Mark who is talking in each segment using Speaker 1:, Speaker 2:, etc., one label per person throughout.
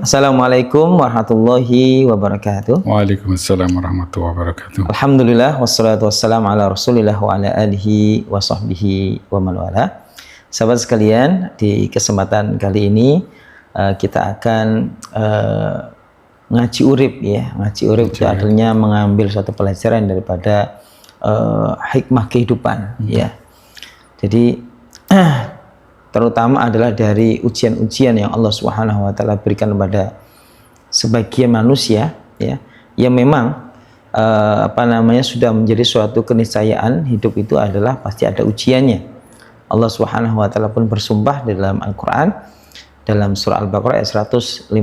Speaker 1: Assalamualaikum warahmatullahi wabarakatuh.
Speaker 2: Waalaikumsalam warahmatullahi wabarakatuh.
Speaker 1: Alhamdulillah wassalatu wassalamu ala Rasulillah wa ala alihi wa sahbihi wa man wala. Sahabat sekalian, di kesempatan kali ini kita akan ngaji urip ya. Ngaji urip itu artinya mengambil suatu pelajaran daripada hikmah kehidupan ya. Jadi terutama adalah dari ujian-ujian yang Allah Subhanahu wa taala berikan kepada sebagian manusia ya, yang memang sudah menjadi suatu keniscayaan hidup itu adalah pasti ada ujiannya. Allah Subhanahu wa taala pun bersumpah di dalam Al-Qur'an dalam surah Al-Baqarah ayat 155,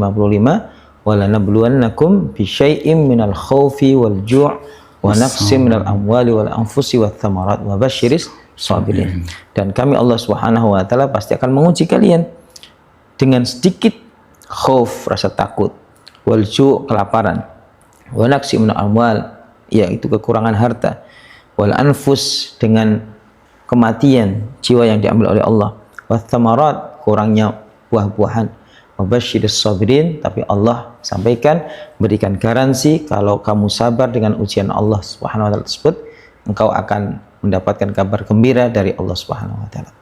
Speaker 1: "Walanabluwannakum bisyai'im minal khaufi wal ju' wa naqsim minal amwali wal anfusi wath thamarat wa basyiris sabirin." Dan kami Allah Subhanahu wa taala pasti akan menguji kalian dengan sedikit khauf, rasa takut, wal ju', kelaparan, wa naqsim minal amwal, yaitu kekurangan harta, wal anfus, dengan kematian jiwa yang diambil oleh Allah, wath thamarat, kurangnya buah-buahan, wa basyiris sabirin, tapi Allah sampaikan, berikan garansi kalau kamu sabar dengan ujian Allah Subhanahu wa taala tersebut, engkau akan mendapatkan kabar gembira dari Allah Subhanahu wa taala.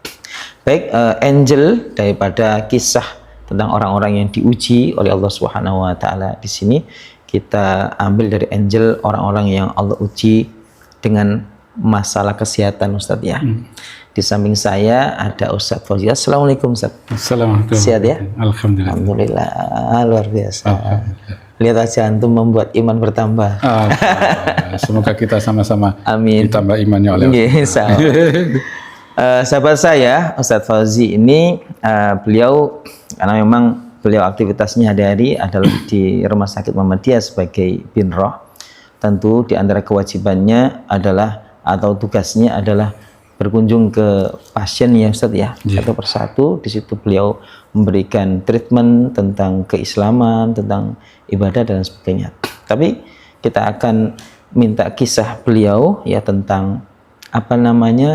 Speaker 1: Baik, angel daripada kisah tentang orang-orang yang diuji oleh Allah Subhanahu wa taala di sini kita ambil dari angel orang-orang yang Allah uji dengan masalah kesehatan, Ustaz ya. Di samping saya ada Ustaz Fauzi. Assalamualaikum Ustaz.
Speaker 2: Assalamualaikum.
Speaker 1: Sehat ya?
Speaker 2: Alhamdulillah.
Speaker 1: Alhamdulillah, luar biasa. Lihat aja antum membuat iman bertambah.
Speaker 2: Semoga kita sama-sama
Speaker 1: Amin.
Speaker 2: ditambah imannya oleh
Speaker 1: Allah. Sahabat saya Ustadz Fauzi ini beliau, karena memang beliau aktivitasnya hari-hari adalah di Rumah Sakit Muhammadiyah sebagai binroh. Tentu di antara kewajibannya adalah atau tugasnya adalah berkunjung ke pasien ya Ustadz ya, satu persatu. Di situ beliau memberikan treatment tentang keislaman, tentang ibadah dan sebagainya. Tapi kita akan minta kisah beliau ya tentang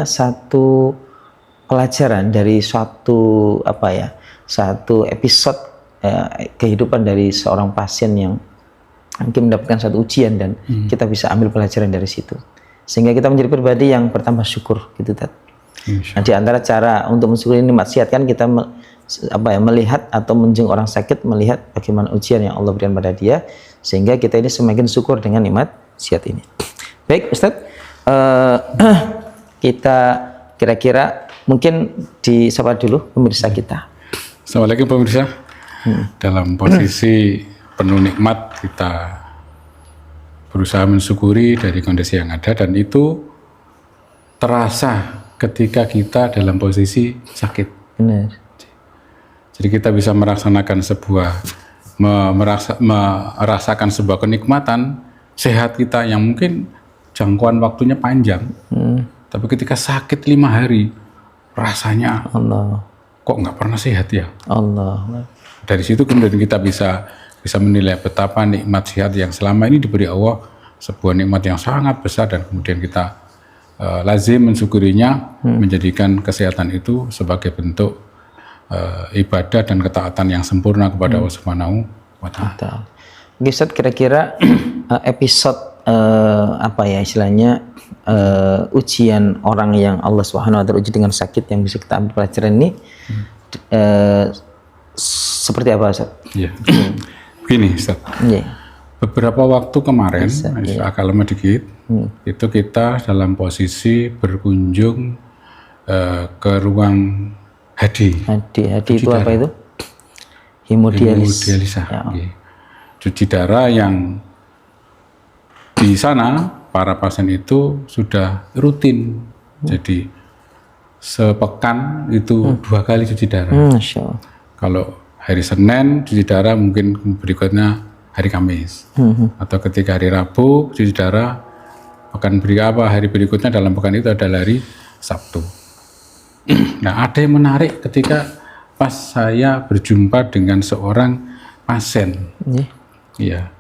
Speaker 1: satu pelajaran dari satu episode kehidupan dari seorang pasien yang mungkin mendapatkan satu ujian dan kita bisa ambil pelajaran dari situ sehingga kita menjadi pribadi yang pertama syukur gitu Tat. Nah, di antara cara untuk mensyukuri nikmat sehat kan kita melihat atau menjenguk orang sakit, melihat bagaimana ujian yang Allah berikan pada dia sehingga kita ini semakin syukur dengan nikmat sehat ini. Baik Ustadz, kita kira-kira mungkin disapa dulu pemirsa kita.
Speaker 2: Assalamualaikum pemirsa. Dalam posisi penuh nikmat kita berusaha mensyukuri dari kondisi yang ada, dan itu terasa ketika kita dalam posisi sakit.
Speaker 1: Benar.
Speaker 2: Jadi kita bisa merasakan merasakan sebuah kenikmatan sehat kita yang mungkin jangkauan waktunya panjang. Tapi ketika sakit 5 hari, rasanya
Speaker 1: Allah,
Speaker 2: kok nggak pernah sehat ya?
Speaker 1: Allah.
Speaker 2: Dari situ kemudian kita bisa menilai betapa nikmat sehat yang selama ini diberi Allah, sebuah nikmat yang sangat besar, dan kemudian kita lazim mensyukurinya, menjadikan kesehatan itu sebagai bentuk ibadah dan ketaatan yang sempurna kepada Allah Subhanahu wa taala.
Speaker 1: Ustadz, kira-kira episode ujian orang yang Allah Subhanahu wa taala uji dengan sakit yang bisa kita ambil pelajaran ini seperti apa Ustadz?
Speaker 2: Iya. Begini Ustaz, beberapa waktu kemarin, agak lama dikit, itu kita dalam posisi berkunjung ke ruang HD itu
Speaker 1: apa itu?
Speaker 2: Hemodialisa. Ya. Cuci darah yang di sana para pasien itu sudah rutin. Jadi sepekan itu 2 kali cuci darah.
Speaker 1: Masya Allah.
Speaker 2: Kalau hari Senin cuci darah, mungkin berikutnya hari Kamis, atau ketika hari Rabu cuci darah, hari berikutnya dalam pekan itu adalah hari Sabtu. Nah, ada yang menarik ketika pas saya berjumpa dengan seorang pasien. Ya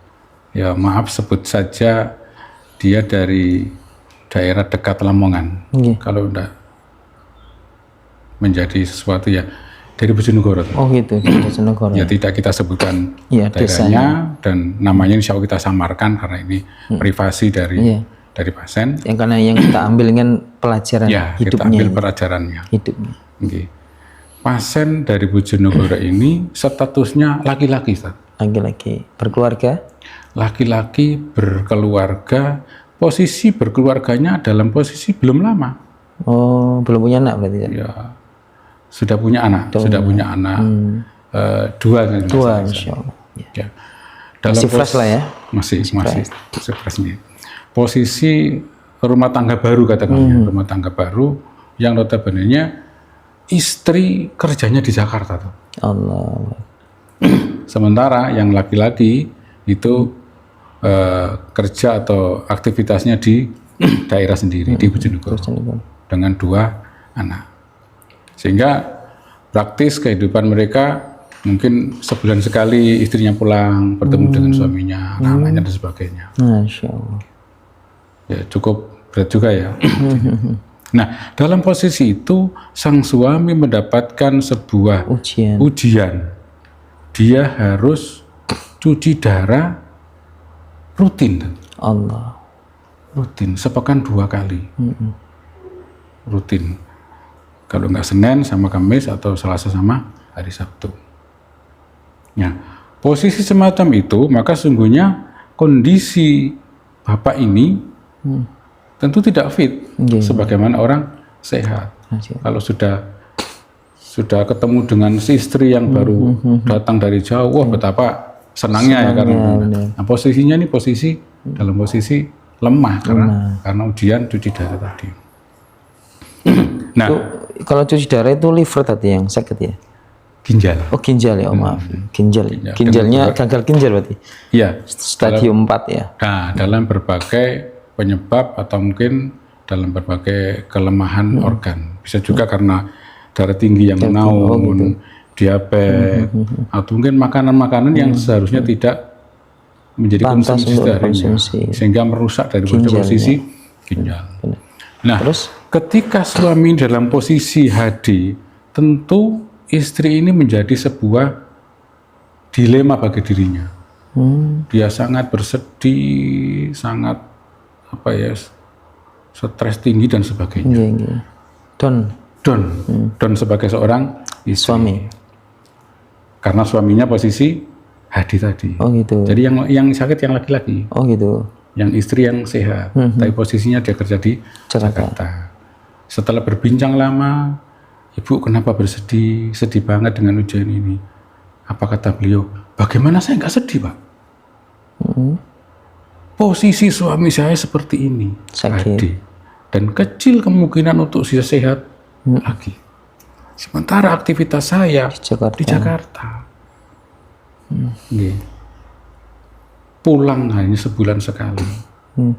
Speaker 2: maaf sebut saja dia dari daerah dekat Lamongan. Kalau enggak menjadi sesuatu ya, dari Bojonegoro.
Speaker 1: Oh gitu, di Bojonegoro.
Speaker 2: Ya tidak kita sebutkan
Speaker 1: Iya,
Speaker 2: daerahnya dan namanya insya Allah kita samarkan karena ini privasi dari pasien.
Speaker 1: Yang karena yang kita ambil kan pelajaran
Speaker 2: Ya, kita
Speaker 1: hidupnya.
Speaker 2: ambil pelajarannya.
Speaker 1: Hidupnya.
Speaker 2: Oke. Pasien dari Bojonegoro ini statusnya laki-laki, Ustaz.
Speaker 1: Laki-laki berkeluarga.
Speaker 2: Laki-laki berkeluarga, posisi berkeluarganya dalam posisi belum lama.
Speaker 1: Oh, belum punya anak berarti ya?
Speaker 2: Ya, sudah punya anak, dua kan,
Speaker 1: Dua, insya Allah.
Speaker 2: ya. Dalam
Speaker 1: Masih fresh lah ya?
Speaker 2: Masih fresh nih. Posisi rumah tangga baru katakannya, rumah tangga baru yang notabene-nya istri kerjanya di Jakarta tuh.
Speaker 1: Allah.
Speaker 2: Sementara yang laki-laki itu kerja atau aktivitasnya di daerah sendiri di Bojonegoro dengan 2 anak. Sehingga praktis kehidupan mereka mungkin sebulan sekali istrinya pulang bertemu dengan suaminya, anak-anaknya dan sebagainya.
Speaker 1: Masya Allah.
Speaker 2: Ya cukup berat juga ya. Nah dalam posisi itu sang suami mendapatkan sebuah ujian. Dia harus cuci darah rutin.
Speaker 1: Allah.
Speaker 2: Rutin, sepekan 2 kali. Rutin. Kalau nggak Senin sama Kamis atau Selasa sama hari Sabtu. Ya, posisi semacam itu maka sungguhnya kondisi bapak ini tentu tidak fit sebagaimana orang sehat. Kalau sudah ketemu dengan si istri yang baru datang dari jauh, wah betapa senangnya ya karena nah, posisinya ini dalam posisi lemah karena ujian cuci darah tadi. Nah,
Speaker 1: itu, kalau cuci darah itu liver tadi yang sakit ya?
Speaker 2: Ginjal.
Speaker 1: Oh ginjal ya, maaf. Ginjalnya gagal ginjal berarti?
Speaker 2: Iya.
Speaker 1: Stadium 4 ya?
Speaker 2: Nah, dalam berbagai penyebab atau mungkin dalam berbagai kelemahan organ. Bisa juga karena darah tinggi yang menaun, diabetes, atau mungkin makanan-makanan yang seharusnya tidak menjadi konsumsi seharinya, sehingga merusak dari posisi ginjal. Nah, terus ketika suami dalam posisi HD, tentu istri ini menjadi sebuah dilema bagi dirinya. Dia sangat bersedih, sangat stres tinggi dan sebagainya. Don sebagai seorang istri.
Speaker 1: Suami.
Speaker 2: Karena suaminya posisi HD tadi.
Speaker 1: Oh gitu.
Speaker 2: Jadi yang sakit yang laki-laki.
Speaker 1: Oh gitu.
Speaker 2: Yang istri yang sehat. Tapi posisinya dia kerja di Jakarta. Setelah berbincang lama, Ibu kenapa bersedih? Sedih banget dengan ujian ini. Apa kata beliau? Bagaimana saya nggak sedih, Pak? Posisi suami saya seperti ini.
Speaker 1: Sakit.
Speaker 2: HD. Dan kecil kemungkinan untuk bisa sehat lagi. Sementara aktivitas saya di Jakarta. Pulang hanya sebulan sekali.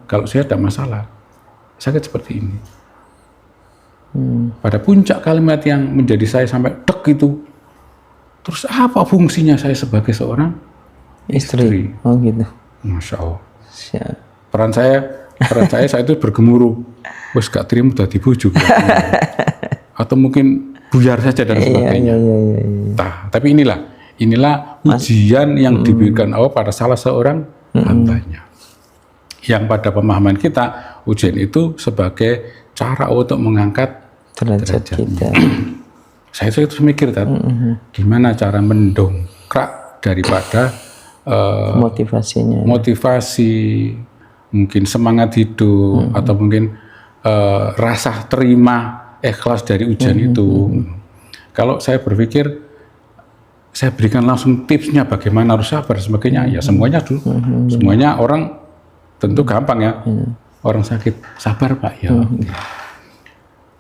Speaker 2: Kalau saya ada masalah, sakit seperti ini. Pada puncak kalimat yang menjadi saya sampai dek itu, terus apa fungsinya saya sebagai seorang istri?
Speaker 1: Oh gitu.
Speaker 2: Masya Allah. Peran saya saat itu bergemuruh, wes gak terima udah dibujuk, atau mungkin buyar saja dan sebagainya. Nah, tapi inilah ujian yang diberikan Allah pada salah seorang hambanya. Yang pada pemahaman kita, ujian itu sebagai cara untuk mengangkat derajat kita. Saya itu mikir tadi, gimana cara mendongkrak daripada motivasi, mungkin semangat hidup, atau mungkin rasa terima ikhlas dari ujian itu. Kalau saya berpikir, saya berikan langsung tipsnya bagaimana harus sabar dan sebagainya. Ya semuanya dulu, semuanya orang tentu gampang ya. Orang sakit sabar Pak ya.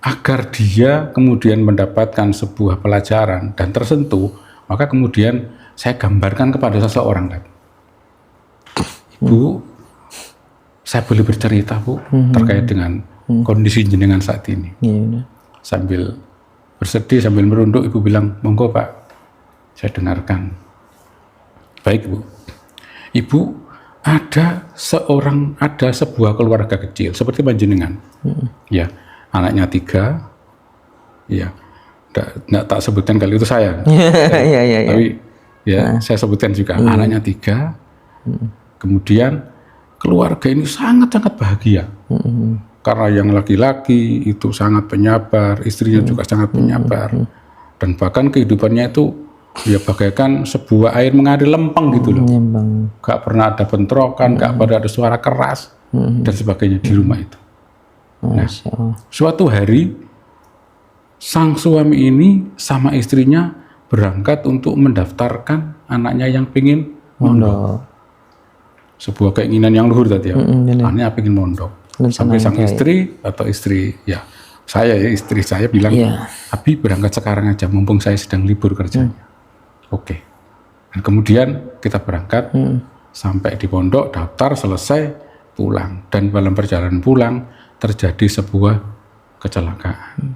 Speaker 2: Agar dia kemudian mendapatkan sebuah pelajaran dan tersentuh, maka kemudian saya gambarkan kepada seseorang, Ibu, saya boleh bercerita Bu terkait dengan kondisi jenengan saat ini. Sambil bersedih, sambil merunduk, Ibu bilang, monggo Pak, saya dengarkan. Baik Bu, Ibu, ada sebuah keluarga kecil seperti panjenengan, ya, anaknya 3, ya, Nggak tak sebutkan kali itu saya.
Speaker 1: Iya.
Speaker 2: Tapi ya saya sebutkan juga anaknya 3. Kemudian keluarga ini sangat-sangat bahagia. Karena yang laki-laki itu sangat penyabar, istrinya juga sangat penyabar. Dan bahkan kehidupannya itu ya bagaikan sebuah air mengalir lempeng gitu loh. Gak pernah ada bentrokan, gak pernah ada suara keras dan sebagainya di rumah itu. Nah, suatu hari sang suami ini sama istrinya berangkat untuk mendaftarkan anaknya yang pingin mondok. Sebuah keinginan yang luhur tadi ya. Anaknya pingin mondok. Sampai sang istri atau istri ya saya ya istri saya bilang, Abi berangkat sekarang aja mumpung saya sedang libur kerjanya. Oke. Dan kemudian kita berangkat sampai di pondok, daftar, selesai, pulang. Dan dalam perjalanan pulang terjadi sebuah kecelakaan.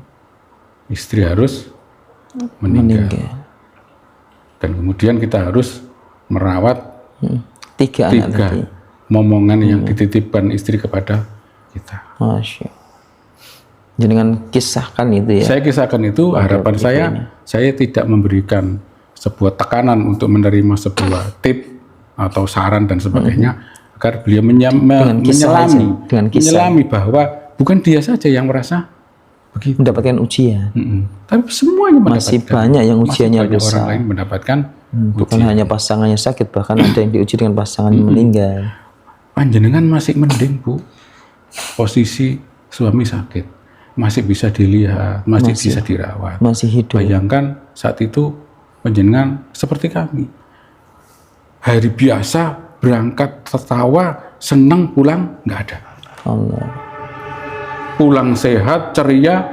Speaker 2: Istri harus meninggal. Dan kemudian kita harus merawat
Speaker 1: 3 anak tadi.
Speaker 2: momongan yang dititipkan istri kepada kita.
Speaker 1: Masya Allah. Dengan kisahkan itu ya.
Speaker 2: Saya kisahkan itu, harapan saya tidak memberikan sebuah tekanan untuk menerima sebuah tip atau saran dan sebagainya, agar beliau menyelami bahwa bukan dia saja yang merasa begitu.
Speaker 1: Mendapatkan ujian.
Speaker 2: Tapi semuanya
Speaker 1: masih banyak yang ujiannya besar.
Speaker 2: Orang lain mendapatkan
Speaker 1: bukan hanya pasangannya sakit, bahkan ada yang diuji dengan pasangannya meninggal.
Speaker 2: Panjenengan masih mending, Bu. Posisi suami sakit, masih bisa dilihat, masih bisa dirawat,
Speaker 1: masih hidup.
Speaker 2: Bayangkan saat itu panjenengan seperti kami, hari biasa berangkat tertawa, senang, pulang nggak ada.
Speaker 1: Allah.
Speaker 2: Pulang sehat, ceria,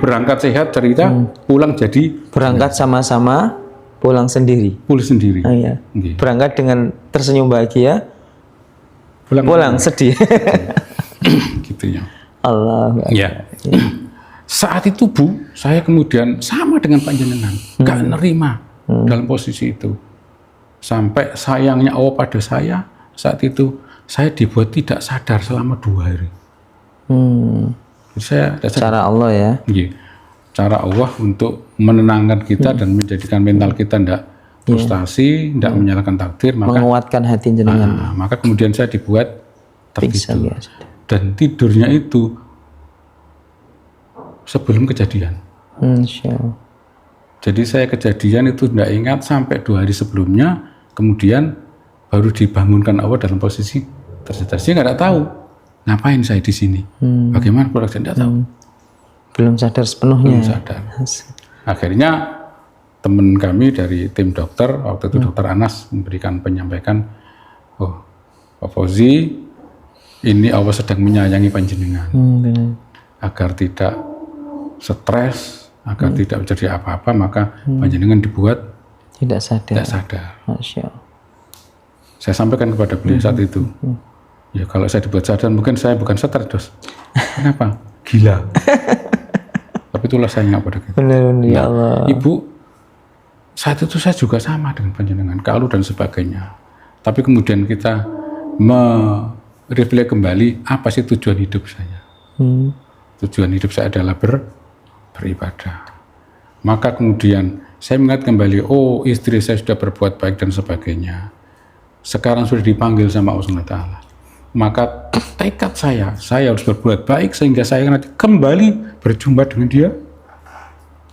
Speaker 2: berangkat sehat, ceria, pulang jadi
Speaker 1: berangkat sama-sama, pulang sendiri.
Speaker 2: Pulang sendiri.
Speaker 1: Oh, iya. Berangkat dengan tersenyum bahagia, pulang sedih.
Speaker 2: Gitu ya.
Speaker 1: Allah.
Speaker 2: Ya. Saat itu Bu, saya kemudian sama dengan panjenengan, nggak nerima dalam posisi itu. Sampai sayangnya Allah pada saya, saat itu saya dibuat tidak sadar selama 2 hari. Saya
Speaker 1: cara Allah ya.
Speaker 2: Iya. Cara Allah untuk menenangkan kita dan menjadikan mental kita tidak frustasi, tidak menyalahkan takdir, maka
Speaker 1: menguatkan hati jenengan.
Speaker 2: Maka kemudian saya dibuat tertidur. Dan tidurnya itu sebelum kejadian. Jadi saya kejadian itu tidak ingat sampai 2 hari sebelumnya, kemudian baru dibangunkan Allah dalam posisi tersadar. Saya nggak tahu ngapain saya di sini, bagaimana produk saya tidak tahu.
Speaker 1: Belum sadar sepenuhnya.
Speaker 2: Belum sadar. Akhirnya teman kami dari tim dokter, waktu itu Dokter Anas menyampaikan, oh Pak Fauzi, ini Allah sedang menyayangi panjenengan, agar tidak stres, agar tidak menjadi apa-apa, maka panjenengan dibuat
Speaker 1: tidak sadar.
Speaker 2: Masya Allah. Saya sampaikan kepada beliau saat itu, ya kalau saya dibuat sadar, mungkin saya bukan stres, Dos. Kenapa? Gila. Tapi itulah sayangnya pada kita.
Speaker 1: Benar, ya Allah.
Speaker 2: Ibu, saat itu saya juga sama dengan panjenengan, keluh dan sebagainya. Tapi kemudian kita refleks kembali, apa sih tujuan hidup saya? Tujuan hidup saya adalah beribadah. Maka kemudian saya mengingat kembali, oh istri saya sudah berbuat baik dan sebagainya. Sekarang sudah dipanggil sama Allah SWT. Maka tekad saya harus berbuat baik sehingga saya nanti kembali berjumpa dengan dia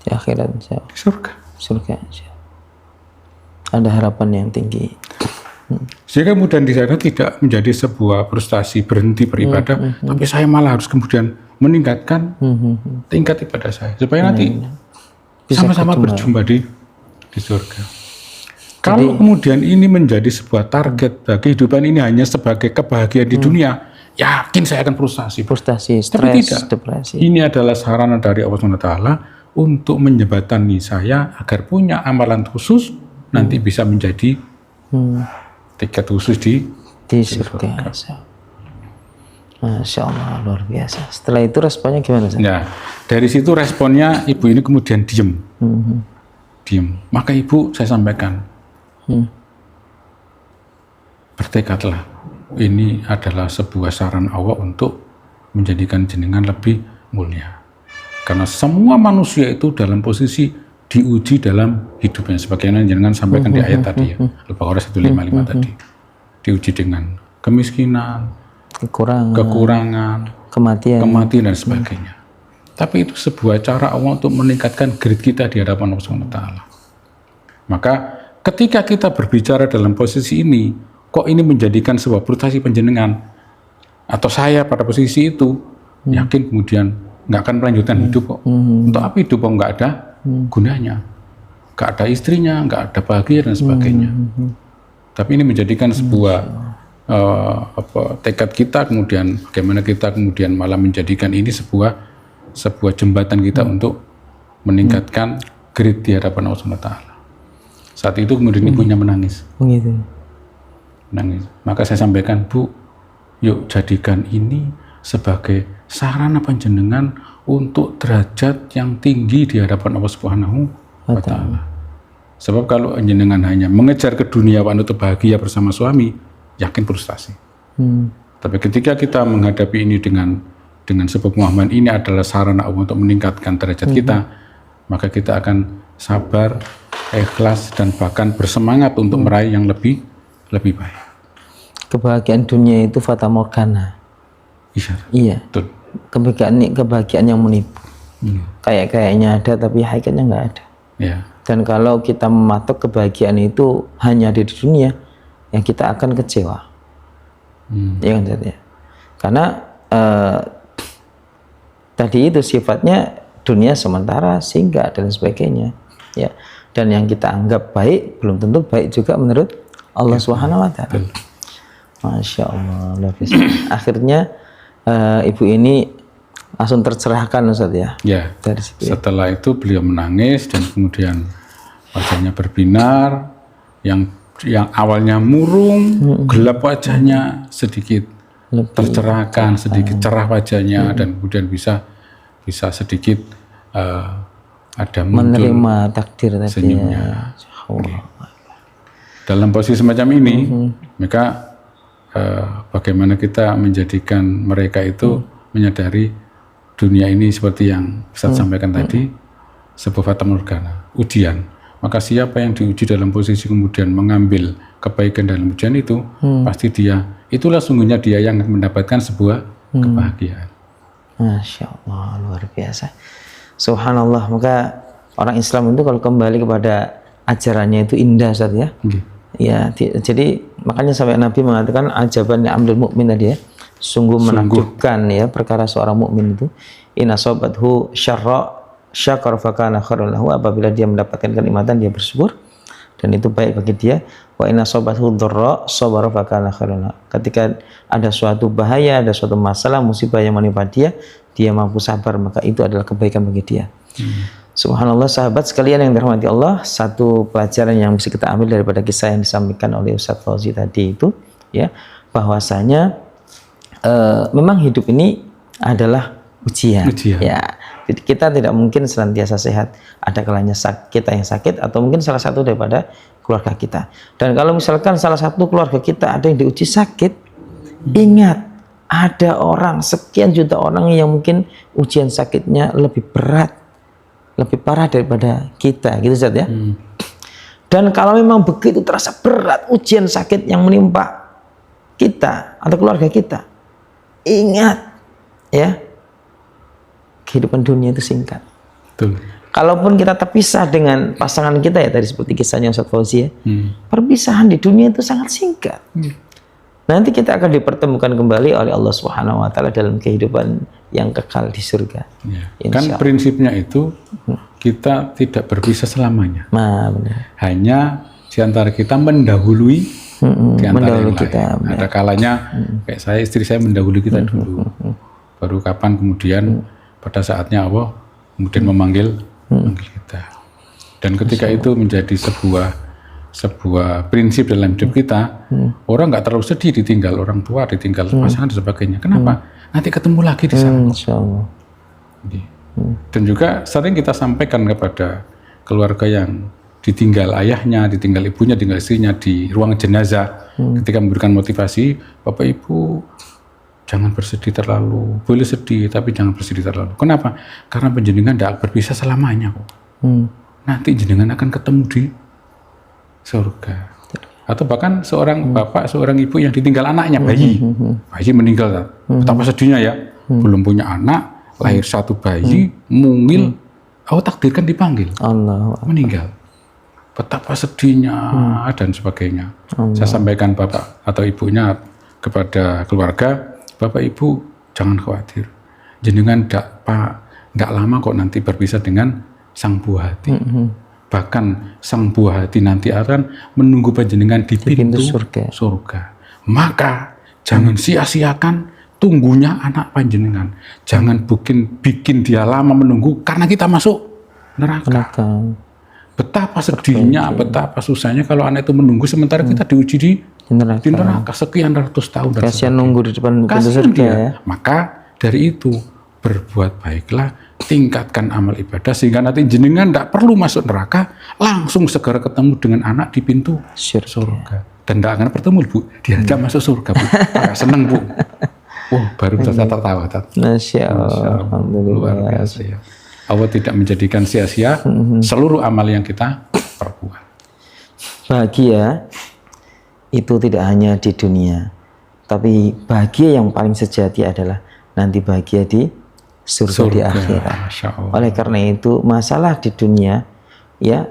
Speaker 1: di akhirat,
Speaker 2: di surga.
Speaker 1: Ada harapan yang tinggi.
Speaker 2: Sehingga kemudian di sana tidak menjadi sebuah frustasi berhenti beribadah, tapi saya malah harus kemudian meningkatkan tingkat ibadah saya supaya nanti sama-sama berjumpa di surga. Kalau kemudian ini menjadi sebuah target bagi kehidupan ini hanya sebagai kebahagiaan di dunia, yakin saya akan frustasi,
Speaker 1: stres, depresi.
Speaker 2: Ini adalah sarana dari Allah SWT untuk menjembatani saya agar punya amalan khusus nanti bisa menjadi tiket khusus di
Speaker 1: surga. Masya Allah, luar biasa. Setelah itu responnya gimana?
Speaker 2: Nah, dari situ responnya ibu ini kemudian diem. Maka ibu saya sampaikan, bertekadlah. Ini adalah sebuah saran Allah untuk menjadikan jenengan lebih mulia. Karena semua manusia itu dalam posisi diuji dalam hidupnya, sebagaimana jenengan sampaikan di ayat tadi ya, Al-Baqarah 155 tadi. Diuji dengan kemiskinan, kekurangan, kematian dan sebagainya. Tapi itu sebuah cara Allah untuk meningkatkan grade kita di hadapan Allah SWT. Maka ketika kita berbicara dalam posisi ini, kok ini menjadikan sebuah frustasi penjenengan atau saya pada posisi itu, yakin kemudian nggak akan melanjutkan hidup kok. Untuk apa hidup kok nggak ada gunanya, nggak ada istrinya, nggak ada bahagia dan sebagainya. Tapi ini menjadikan sebuah tekad kita, kemudian bagaimana kita kemudian malah menjadikan ini sebuah jembatan kita untuk meningkatkan grade di hadapan Allah SWT. Saat itu kemudian ibunya menangis. Menangis. Maka saya sampaikan, Bu, yuk jadikan ini sebagai sarana panjenengan untuk derajat yang tinggi di hadapan Allah Subhanahu wa Ta'ala. Sebab kalau panjenengan hanya mengejar keduniawan untuk bahagia bersama suami, yakin frustasi. Tapi ketika kita menghadapi ini dengan sebuah pemahaman ini adalah sarana Allah untuk meningkatkan derajat kita, maka kita akan sabar, ikhlas, dan bahkan bersemangat untuk meraih yang lebih baik.
Speaker 1: Kebahagiaan dunia itu fata morgana. Iya. Betul. Kebahagiaan yang menipu. Kayaknya ada tapi hakikatnya nggak ada. Ya. Dan kalau kita mematok kebahagiaan itu hanya ada di dunia, yang kita akan kecewa. Ya kan, ya. Karena tadi itu sifatnya dunia sementara, singgah dan sebagainya. Ya. Dan yang kita anggap baik belum tentu baik juga menurut Allah Subhanahu wa Ta'ala. Masya Allah, luar biasa. Akhirnya ibu ini langsung tercerahkan, Ustaz ya. Ya. Dari situ,
Speaker 2: setelah itu beliau menangis dan kemudian wajahnya berbinar, yang awalnya murung, gelap wajahnya sedikit tercerahkan, sedikit cerah wajahnya, dan kemudian bisa sedikit ada muncul
Speaker 1: menerima takdir tadi
Speaker 2: senyumnya. Dalam posisi semacam ini, maka bagaimana kita menjadikan mereka itu menyadari dunia ini seperti yang Ustaz sampaikan tadi, sebuah fata morgana, ujian. Maka siapa yang diuji dalam posisi kemudian mengambil kebaikan dalam ujian itu, pasti itulah sungguhnya dia yang mendapatkan sebuah kebahagiaan.
Speaker 1: Masya Allah, luar biasa. Subhanallah, maka orang Islam itu kalau kembali kepada ajarannya itu indah, Ustaz ya. Ya, jadi makanya sampai Nabi mengatakan ajaban ya amrul mukmin tadi ya. Sungguh menakjubkan ya perkara seorang mukmin itu. In asabathu syarra syakara fa kana khairun lahu, apabila dia mendapatkan kenikmatan dia bersyukur dan itu baik bagi dia. Wa in asabathu dharra sabara fa kana khairun lahu. Ketika ada suatu bahaya, ada suatu masalah, musibah yang menimpa dia mampu sabar, maka itu adalah kebaikan bagi dia. Subhanallah, sahabat sekalian yang dirahmati Allah, satu pelajaran yang bisa kita ambil daripada kisah yang disampaikan oleh Ustaz Fauzi tadi itu ya, bahwasanya memang hidup ini adalah ujian. Ya, kita tidak mungkin senantiasa sehat, ada kalanya kita yang sakit atau mungkin salah satu daripada keluarga kita. Dan kalau misalkan salah satu keluarga kita ada yang diuji sakit, ingat ada orang, sekian juta orang yang mungkin ujian sakitnya lebih berat, lebih parah daripada kita, gitu Ustaz ya. Dan kalau memang begitu terasa berat ujian sakit yang menimpa kita atau keluarga kita, ingat ya, kehidupan dunia itu singkat. Betul. Kalaupun kita terpisah dengan pasangan kita ya, tadi seperti kisahnya Ustaz Fauzi ya, perpisahan di dunia itu sangat singkat. Nanti kita akan dipertemukan kembali oleh Allah Subhanahu wa Ta'ala dalam kehidupan yang kekal di surga. Ya.
Speaker 2: Kan prinsipnya itu kita tidak berpisah selamanya.
Speaker 1: Benar.
Speaker 2: Hanya diantara kita mendahului diantara yang
Speaker 1: kita,
Speaker 2: lain. Ada kalanya kayak istri saya mendahului kita dulu. Baru kapan kemudian pada saatnya Allah kemudian memanggil kita. Dan ketika itu menjadi sebuah prinsip dalam hidup kita, orang nggak terlalu sedih ditinggal orang tua, ditinggal pasangan dan sebagainya. Kenapa? Nanti ketemu lagi di sana. Dan juga sering kita sampaikan kepada keluarga yang ditinggal ayahnya, ditinggal ibunya, ditinggal istrinya di ruang jenazah, ketika memberikan motivasi, Bapak Ibu jangan bersedih terlalu. Boleh sedih, tapi jangan bersedih terlalu. Kenapa? Karena panjenengan tidak berpisah selamanya kok. Nanti jenengan akan ketemu di surga. Atau bahkan seorang bapak, seorang ibu yang ditinggal anaknya, bayi meninggal. Betapa sedihnya ya. Belum punya anak, lahir satu bayi, mungil, Allah takdirkan dipanggil, meninggal. Betapa sedihnya dan sebagainya. Saya sampaikan bapak atau ibunya kepada keluarga, bapak ibu jangan khawatir. Jenengan nggak lama kok nanti berpisah dengan sang buah hati. Bahkan sang buah hati nanti akan menunggu panjenengan di pintu surga. Maka jangan sia-siakan tunggunya anak panjenengan. Jangan bikin dia lama menunggu karena kita masuk neraka. Betapa sedihnya, betapa susahnya kalau anak itu menunggu sementara kita diuji di neraka sekian ratus tahun.
Speaker 1: Kasihan nunggu di depan pintu surga ya.
Speaker 2: Maka dari itu berbuat baiklah, tingkatkan amal ibadah sehingga nanti jenengan tidak perlu masuk neraka, langsung segera ketemu dengan anak di pintu surga. Dan tidak akan bertemu Bu, diajak masuk surga Bu. Seneng Bu. Baru bisa tertawa.
Speaker 1: Masya Allah.
Speaker 2: Luar biasa ya. Allah tidak menjadikan sia-sia seluruh amal yang kita perbuat.
Speaker 1: Bahagia itu tidak hanya di dunia, tapi bahagia yang paling sejati adalah nanti bahagia di surga di akhirat. Oleh karena itu masalah di dunia ya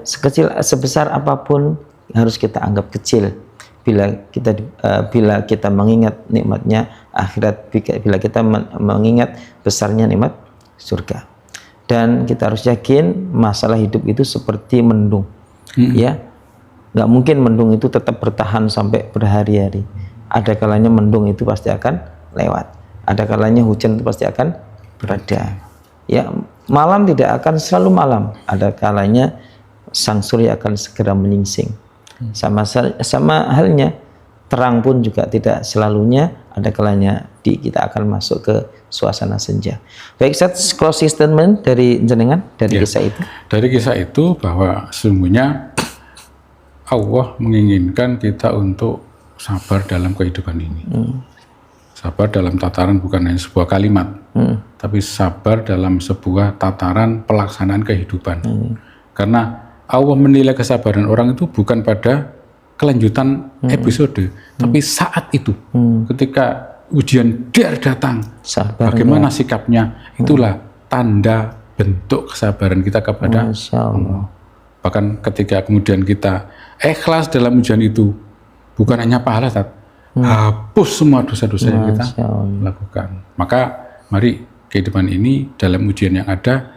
Speaker 1: sebesar apapun harus kita anggap kecil bila kita mengingat nikmatnya akhirat, bila kita mengingat besarnya nikmat surga. Dan kita harus yakin masalah hidup itu seperti mendung, ya nggak mungkin mendung itu tetap bertahan sampai berhari-hari. Ada kalanya mendung itu pasti akan lewat, ada kalanya hujan itu pasti akan berada. Ya, malam tidak akan selalu malam. Ada kalanya sang surya akan segera menyingsing. Sama halnya terang pun juga tidak selalunya. Ada kalanya kita akan masuk ke suasana senja. Baik, Ustaz, closing statement dari jenengan dari kisah itu. Dari kisah itu bahwa sesungguhnya Allah menginginkan kita untuk sabar dalam kehidupan ini. Sabar dalam tataran bukan hanya sebuah kalimat, tapi sabar dalam sebuah tataran pelaksanaan kehidupan. Karena Allah menilai kesabaran orang itu bukan pada kelanjutan episode, tapi saat itu, ketika ujian datang, bagaimana sikapnya, itulah tanda bentuk kesabaran kita kepada Allah. Bahkan ketika kemudian kita ikhlas dalam ujian itu, bukan hanya pahala, hapus semua dosa-dosa yang kita lakukan. Maka mari kehidupan ini dalam ujian yang ada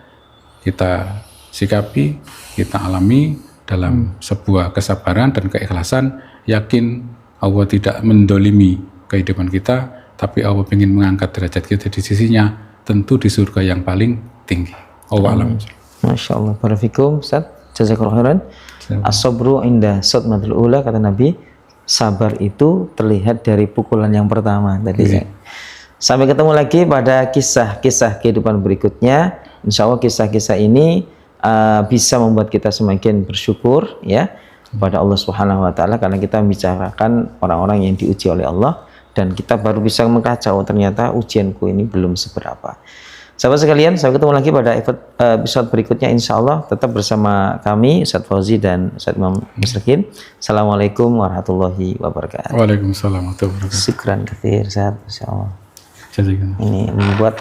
Speaker 1: kita sikapi, kita alami dalam sebuah kesabaran dan keikhlasan, yakin Allah tidak mendolimi kehidupan kita, tapi Allah ingin mengangkat derajat kita di sisinya, tentu di surga yang paling tinggi. Allah alam. Masya Allah. Barakallahu Ustaz. Jazakallahu khairan. As-sabru inda sadmatul ula, kata Nabi, sabar itu terlihat dari pukulan yang pertama tadi. Sampai ketemu lagi pada kisah-kisah kehidupan berikutnya. Insya Allah kisah-kisah ini bisa membuat kita semakin bersyukur ya kepada Allah Subhanahu Wa Taala, karena kita membicarakan orang-orang yang diuji oleh Allah dan kita baru bisa mengkaca, ternyata ujianku ini belum seberapa. Sahabat sekalian, sampai ketemu lagi pada episode berikutnya insya Allah, tetap bersama kami Ustaz Fauzi dan Ustaz Imam Musyrikin. Assalamualaikum warahmatullahi wabarakatuh. Waalaikumsalam warahmatullahi wabarakatuh. Syukran katsir, sehat insyaallah. Ini membuat